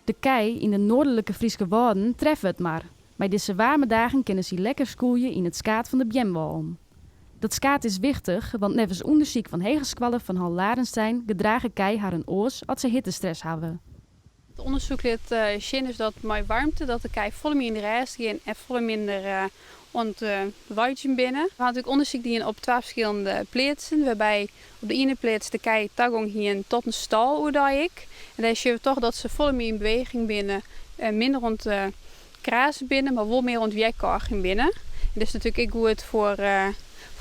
De kei in de noordelijke Friese wouden treffen het maar. Bij deze warme dagen kunnen ze lekker skoeien in het skaat van de Bjemwallen. Dat skaat is wichtig, want nevens onderzoek van hegeskwallen van Hal Larenstein gedragen kei haar een oors als ze hittestress hebben. Het onderzoek liet zien is dat met warmte dat de kei volle meer in de rest gaan en volle minder weidje binnen. We hadden natuurlijk onderzoek die op 12 verschillende plaatsen, waarbij op de ene plaats de kei tagong hier tot een stal oerdijk. En dan zie je toch dat ze volle meer in beweging binnen, minder rond de krazen binnen, maar wel meer rond wekkorging binnen. En dat is natuurlijk ook goed voor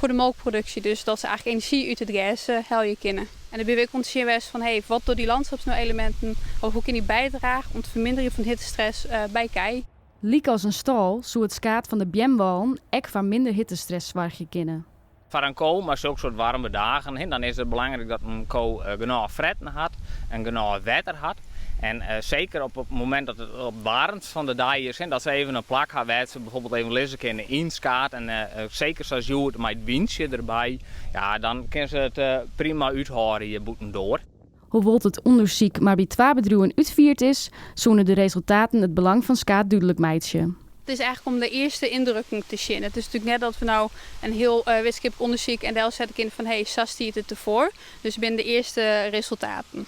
de melkproductie, dus dat ze eigenlijk energie uit het gas helpen kunnen. En dan ben ik ontzettend van wat door die landschapselementen, of hoe kan die bijdragen om te verminderen van hittestress bij kei. Liek als een stal, zo het skaat van de Bjemwallen ek van minder hittestress zwaar kennen. Voor een koe, maar zulke soort warme dagen, dan is het belangrijk dat een koe genoeg fretten had en genoeg water had. En zeker op het moment dat het op warmst van de dag is, dat ze even een plak hebben waar ze bijvoorbeeld even lezen kunnen inskaat. En zeker zoals je het met het windje erbij, ja, dan kunnen ze het prima uithouden je boeten door. Hoewel het onderzoek maar bij 2 bedrijven uitgevoerd is, zoenen de resultaten het belang van skaat duidelijk meidje. Het is eigenlijk om de eerste indrukken te zien. Het is natuurlijk net dat we nou een heel wetenschappelijk onderzoek en daar zet ik in van SAS die het ervoor. Dus binnen de eerste resultaten.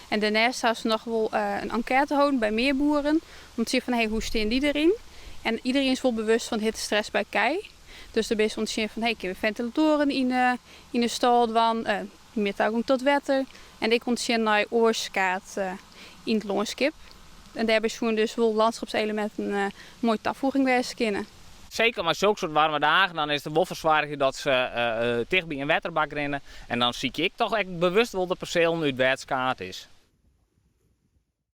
En daarnaast gaan ze nog wel een enquête houden bij meer boeren. Om te zien van hoe staan die erin. En iedereen is wel bewust van hittestress bij kei. Dus er is ontzettend van kunnen we ventilatoren in de stal doen. Met toegang tot water. En ik ontzettend naar oorskaat in het landschap. En daarbij zijn dus wel landschapselementen mooi toevoeging bij kunnen. Zeker maar zulke soort warme dagen, dan is de wel verzwaring dat ze dicht bij een waterbak rennen. En dan zie ik toch echt bewust wel de perceel nu het waterskaat is.